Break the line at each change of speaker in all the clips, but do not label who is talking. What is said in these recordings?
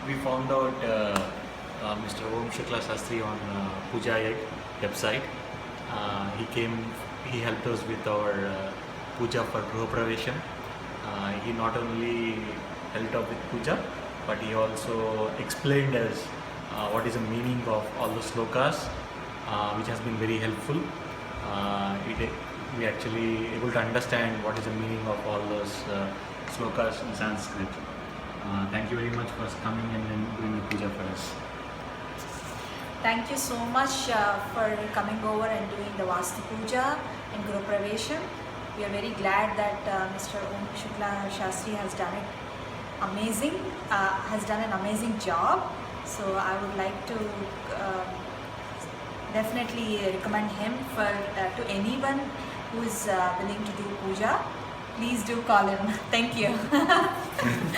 we found out Mr. Om Shukla Shastri on Puja Egg website. He helped us with our puja for Gruha Pravesham. He not only helped out with puja, but he also explained us what is the meaning of all the slokas, which has been very helpful. We actually able to understand what is the meaning of all those slokas in Sanskrit. Thank you very much for coming and then doing the puja for us.
Thank you so much for coming over and doing the Vastu Puja and Guru Pravesham. We are very glad that Mr. Om Shukla Shastri has done an amazing job. So I would like to definitely recommend him for to anyone who is willing to do puja. Please do call him. Thank you.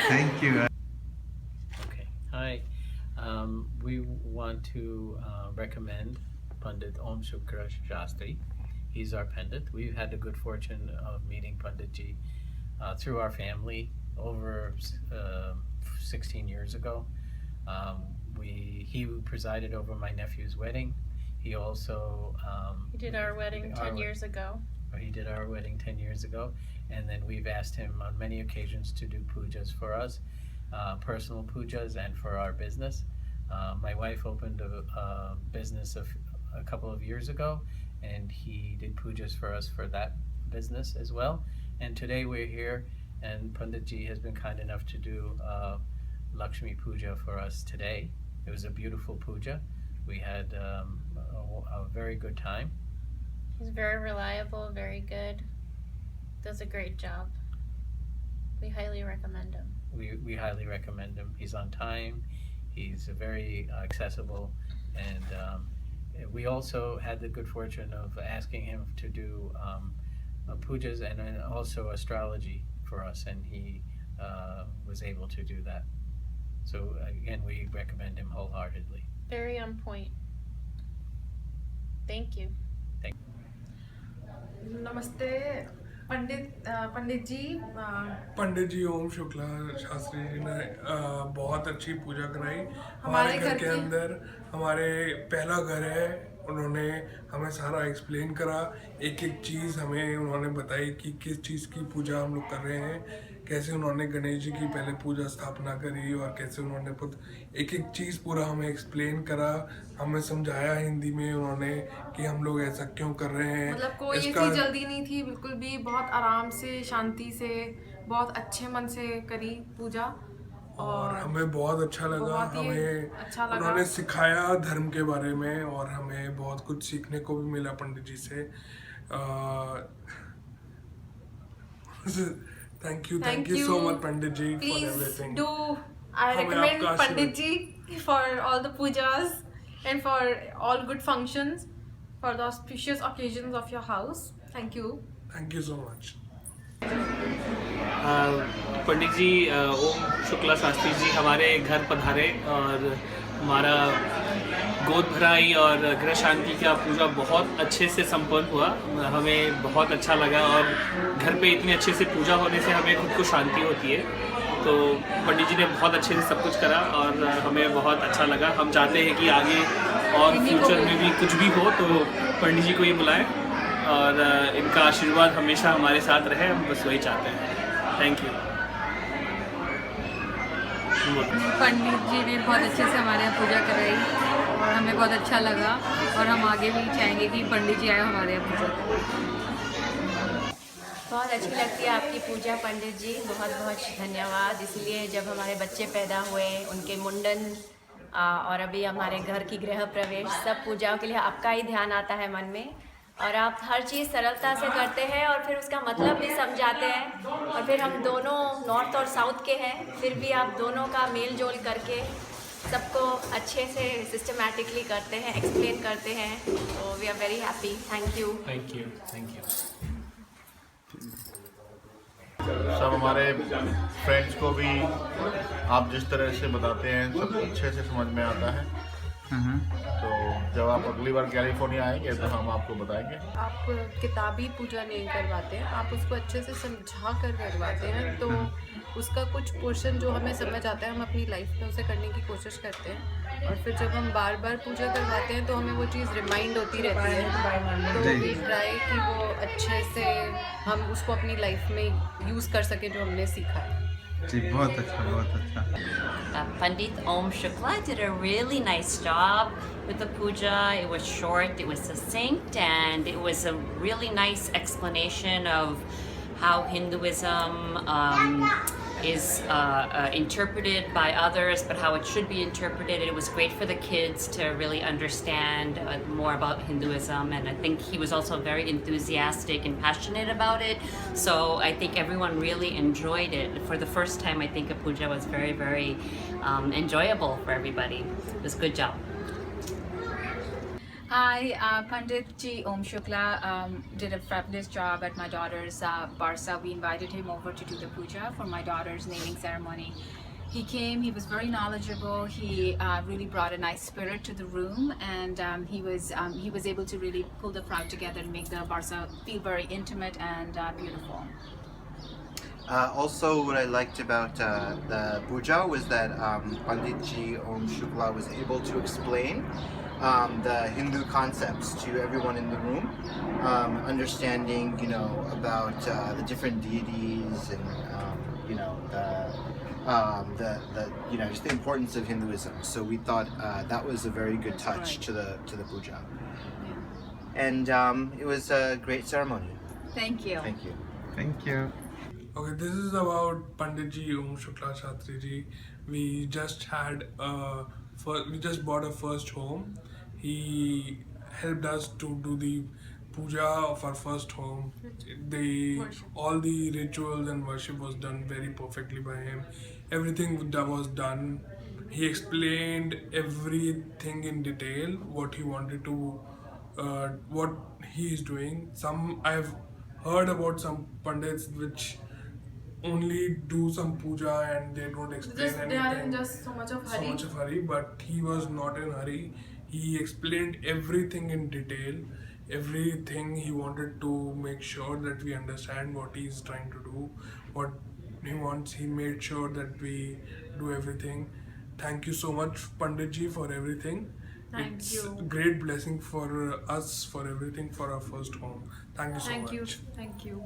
Thank you.
Okay. Hi. We want to recommend Pandit Om Shukla Shastri. He's our Pandit. We've had the good fortune of meeting Panditji through our family over 16 years ago. He presided over my nephew's wedding. He also
He did our wedding 10 years ago.
He did our wedding 10 years ago, and then we've asked him on many occasions to do pujas for us, personal pujas, and for our business. My wife opened a business a couple of years ago, and he did pujas for us for that business as well. And today we're here, and Panditji has been kind enough to do Lakshmi Puja for us today. It was a beautiful puja. We had a very good time.
He's very reliable, very good. Does a great job. We highly recommend him.
We highly recommend him. He's on time. He's very accessible, and we also had the good fortune of asking him to do pujas and then also astrology for us, and he was able to do that. So again, we recommend him wholeheartedly.
Very on point. Thank you.
नमस्ते पंडित जी ओम शुक्ला शास्त्री जी ने बहुत अच्छी पूजा कराई हमारे घर के अंदर। हमारे पहला घर है, उन्होंने हमें सारा एक्सप्लेन करा, एक एक चीज़ हमें उन्होंने बताई कि किस चीज़ की पूजा हम लोग कर रहे हैं, कैसे उन्होंने गणेश जी की पहले पूजा स्थापना करी और कैसे उन्होंने एक एक चीज़ पूरा हमें एक्सप्लेन करा, हमें समझाया हिंदी में उन्होंने कि हम लोग ऐसा क्यों कर रहे हैं।
मतलब कोई ऐसी जल्दी नहीं थी, बिल्कुल भी बहुत आराम से, शांति से, बहुत अच्छे मन से करी पूजा
और हमें बहुत अच्छा लगा। हमें उन्होंने सिखाया धर्म के बारे में और हमें बहुत कुछ सीखने को भी मिला पंडित जी से। Thank you so much Pandit ji for everything.
I recommend Pandit ji for all the pujas and for all good functions, for the auspicious occasions of your house. Thank you.
Thank you so much.
पंडित जी ओम शुक्ला शास्त्री जी हमारे घर पधारे और हमारा गोद भराई और गृह शांति का पूजा बहुत अच्छे से संपन्न हुआ। हमें बहुत अच्छा लगा और घर पे इतने अच्छे से पूजा होने से हमें खुद को शांति होती है। तो पंडित जी ने बहुत अच्छे से सब कुछ करा और हमें बहुत अच्छा लगा। हम चाहते हैं कि आगे और फ्यूचर में भी कुछ भी हो तो पंडित जी को ये बुलाएं और इनका आशीर्वाद हमेशा हमारे साथ रहे, हम बस वही चाहते हैं। Thank you.
पंडित जी ने बहुत अच्छे से हमारे यहाँ पूजा कराई और हमें बहुत अच्छा लगा और हम आगे भी चाहेंगे कि पंडित जी आए हमारे यहाँ पूजा करें।
बहुत अच्छी लगती है आपकी पूजा पंडित जी, बहुत बहुत धन्यवाद। इसलिए जब हमारे बच्चे पैदा हुए, उनके मुंडन और अभी हमारे घर की गृह प्रवेश, सब पूजाओं के लिए आपका ही ध्यान आता है मन में और आप हर चीज़ सरलता से करते हैं और फिर उसका मतलब भी समझाते हैं। और फिर हम दोनों नॉर्थ और साउथ के हैं, फिर भी आप दोनों का मेल जोल करके सबको अच्छे से सिस्टमैटिकली करते हैं, एक्सप्लेन करते हैं। तो we are very happy. Thank you.
Thank you. Thank you.
सब हमारे फ्रेंड्स को भी आप जिस तरह से बताते हैं सब अच्छे से समझ में आता है। तो जब आप अगली बार कैलिफोर्निया आएंगे तो हम आपको बताएंगे।
आप किताबी पूजा नहीं करवाते हैं, आप उसको अच्छे से समझा कर करवाते हैं, तो उसका कुछ पोर्शन जो हमें समझ आता है हम अपनी लाइफ में उसे करने की कोशिश करते हैं, और फिर जब हम बार बार पूजा करवाते हैं तो हमें वो चीज़ रिमाइंड होती रहती है, तो वी ट्राई कि वो अच्छे से हम उसको अपनी लाइफ में यूज़ कर सकें जो हमने सीखा है।
जी बहुत अच्छा, बहुत अच्छा।
Pandit Om Shukla did a really nice job with the puja. It was short, it was succinct, and it was a really nice explanation of how Hinduism is interpreted by others, but how it should be interpreted. It was great for the kids to really understand more about Hinduism, and I think he was also very enthusiastic and passionate about it. So I think everyone really enjoyed it. For the first time, I think a puja was very, very enjoyable for everybody. It was a good job.
Hi, Pandit Ji Om Shukla did a fabulous job at my daughter's Barsa. We invited him over to do the puja for my daughter's naming ceremony. He came, he was very knowledgeable, he really brought a nice spirit to the room, and he was able to really pull the crowd together and make the Barsa feel very intimate and beautiful.
Also, what I liked about the puja was that Pandit Ji Om Shukla was able to explain the Hindu concepts to everyone in the room, understanding, about the different deities and, just the importance of Hinduism. So we thought that was a very good touch to the puja, and it was a great ceremony.
Thank you.
Thank you.
Thank you.
Okay, this is about Pandit Ji Om Shukla Shastri Ji. We just bought a first home. He helped us to do the puja of our first home. All the rituals and worship was done very perfectly by him. Everything that was done, he explained everything in detail, what he wanted to, what he is doing. I've heard about some pandits which only do some puja and they don't explain anything.
They are in just so much of hurry.
But he was not in hurry. He explained everything in detail, everything. He wanted to make sure that we understand what he is trying to do, what he wants. He made sure that we do everything. Thank you so much, Pandit Ji, for everything.
Thank you.
It's a great blessing for us, for everything, for our first home. Thank you so much.
Thank you.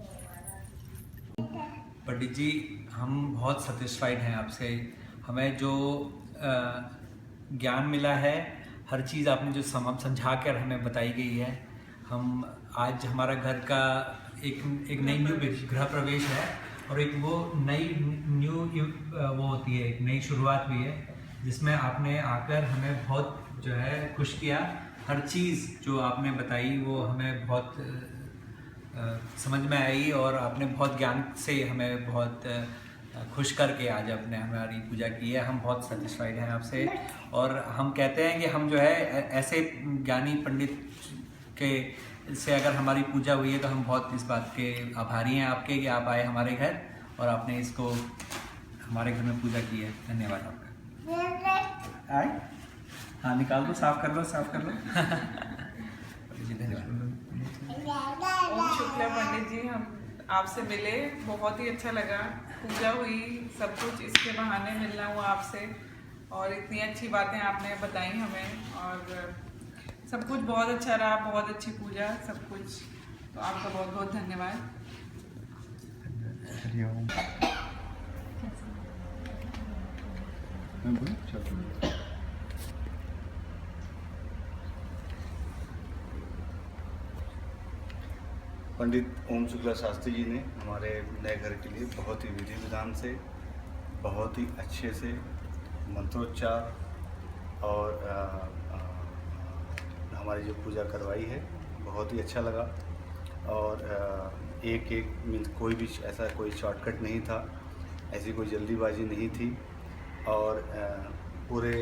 पंडित जी, हम बहुत satisfied हैं आपसे। हमें जो ज्ञान मिला है, हर चीज़ आपने जो समझा कर हमें बताई गई है, हम आज हमारा घर का एक नई न्यू गृह प्रवेश है और एक वो नई वो होती है, एक नई शुरुआत हुई है जिसमें आपने आकर हमें बहुत जो है खुश किया। हर चीज़ जो आपने बताई वो हमें बहुत समझ में आई और आपने बहुत ज्ञान से हमें बहुत खुश करके आज आपने हमारी पूजा की है। हम बहुत सेटिस्फाइड हैं आपसे और हम कहते हैं कि हम जो है ऐसे ज्ञानी पंडित के से अगर हमारी पूजा हुई है तो हम बहुत इस बात के आभारी हैं आपके कि आप आए हमारे घर और आपने इसको हमारे घर में पूजा की है। धन्यवाद आपका। आए, हाँ निकाल दो, साफ कर लो जी। धन्यवाद।
ओम शुक्ला पंडित जी, हम आपसे मिले, बहुत ही अच्छा लगा। पूजा हुई, सब कुछ इसके बहाने मिलना हुआ आपसे और इतनी अच्छी बातें आपने बताई हमें और सब कुछ बहुत अच्छा रहा, बहुत अच्छी पूजा, सब कुछ। तो आपका बहुत बहुत धन्यवाद।
पंडित ओम शुक्ला शास्त्री जी ने हमारे नए घर के लिए बहुत ही विधि विधान से, बहुत ही अच्छे से मंत्रोच्चार और हमारी जो पूजा करवाई है, बहुत ही अच्छा लगा। और एक मीन्स कोई भी ऐसा कोई शॉर्टकट नहीं था, ऐसी कोई जल्दीबाजी नहीं थी और पूरे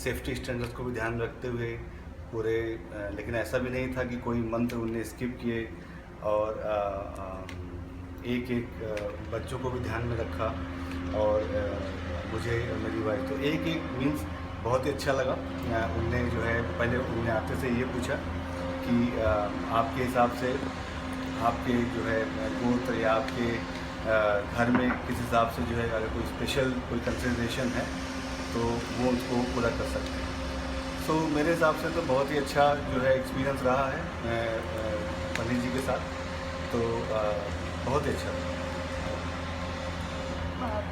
सेफ्टी स्टैंडर्ड्स को भी ध्यान रखते हुए पूरे, लेकिन ऐसा भी नहीं था कि कोई मंत्र उनने स्किप किए और एक बच्चों को भी ध्यान में रखा और मुझे और मेरी वाइफ, तो एक मीन्स बहुत ही अच्छा लगा। उनने जो है पहले उन्होंने आते से ये पूछा कि आपके हिसाब से आपके जो है गोत्र या आपके घर में किस हिसाब से जो है अगर कोई स्पेशल कोई कंसिडरेशन है तो वो उसको पूरा कर सकते हैं। सो मेरे हिसाब से तो बहुत ही अच्छा जो है एक्सपीरियंस रहा है पंडित जी के साथ, तो बहुत ही अच्छा रहा।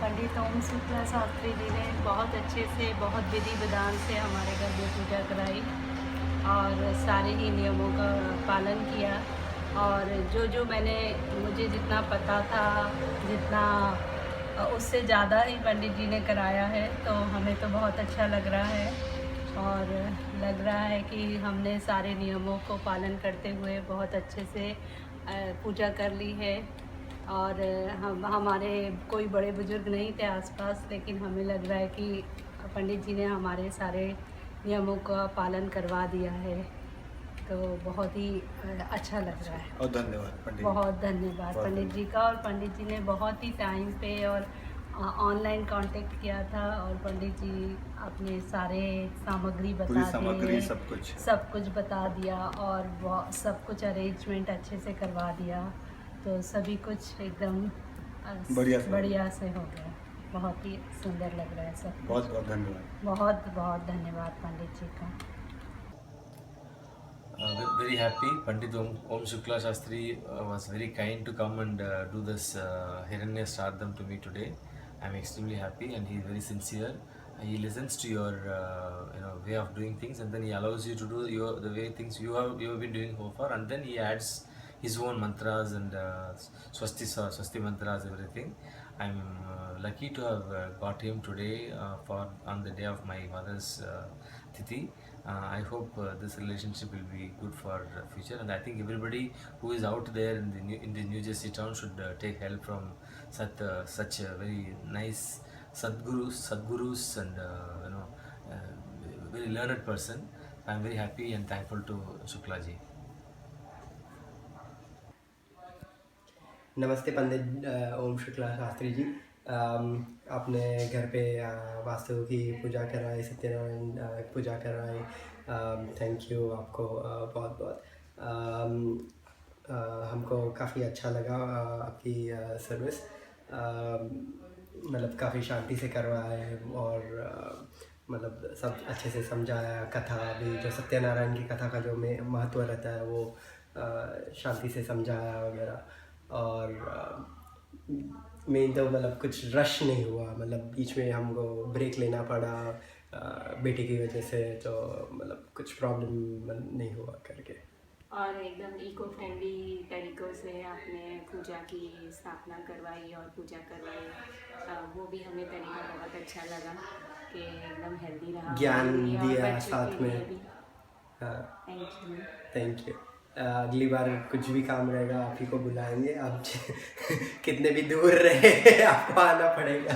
पंडित ओम शुक्ला शास्त्री जी ने बहुत अच्छे से, बहुत विधि विधान से हमारे घर में पूजा कराई और सारे ही नियमों का पालन किया। और जो मुझे जितना पता था, जितना उससे ज़्यादा ही पंडित जी ने कराया है, तो हमें तो बहुत अच्छा लग रहा है। और लग रहा है कि हमने सारे नियमों को पालन करते हुए बहुत अच्छे से पूजा कर ली है। और हमारे कोई बड़े बुजुर्ग नहीं थे आसपास, लेकिन हमें लग रहा है कि पंडित जी ने हमारे सारे नियमों का पालन करवा दिया है, तो बहुत ही अच्छा लग रहा है।
और धन्यवाद पंडित,
बहुत धन्यवाद पंडित जी का। और पंडित जी ने बहुत ही टाइम पे और ऑनलाइन कांटेक्ट किया था, और पंडित जी अपने सारे सामग्री
पूरी
बता
सामग्री
दिए,
सब कुछ
बता दिया और सब कुछ अरेंजमेंट अच्छे से करवा दिया, तो सभी कुछ एकदम बढ़िया से हो गया। बहुत ही सुंदर लग रहा है सब।
बहुत बहुत धन्यवाद।
बहुत बहुत धन्यवाद पंडित जी का।
Very happy. Pandit Om Shukla Shastri was very kind to come and do this Hiranya Shraddham to me today. I'm extremely happy, and he's very sincere. He listens to your way of doing things, and then he allows you to do the way things you have been doing so far, and then he adds his own mantras and swasti mantras, everything. I'm lucky to have got him today on the day of my mother's Tithi. I hope this relationship will be good for future, and I think everybody who is out there in the New Jersey town should take help from such a very nice Sadgurus and very learned person. I am very happy and thankful to Shukla ji.
नमस्ते पंडित ओम शुक्ला शास्त्री जी। आपने घर पे वास्तु की पूजा कराई, सत्यनारायण पूजा कराई, thank you आपको बहुत बहुत। हमको काफ़ी अच्छा लगा आपकी सर्विस, मतलब काफ़ी शांति से करवाए और मतलब सब अच्छे से समझाया। कथा भी, जो सत्यनारायण की कथा का जो महत्व रहता है वो शांति से समझाया वगैरह। और मेन तो मतलब कुछ रश नहीं हुआ, मतलब बीच में हमको ब्रेक लेना पड़ा बेटे की वजह से, तो मतलब कुछ प्रॉब्लम नहीं हुआ करके।
और एकदम इको फ्रेंडली तरीक़ों से आपने पूजा की स्थापना करवाई और पूजा करवाई, वो भी हमें तरीका बहुत अच्छा लगा कि एकदम हेल्दी रहा,
ज्ञान दिया साथ में। Thank you. अगली बार कुछ भी काम रहेगा आप ही को बुलाएंगे, आप कितने भी दूर रहे आपको आना पड़ेगा।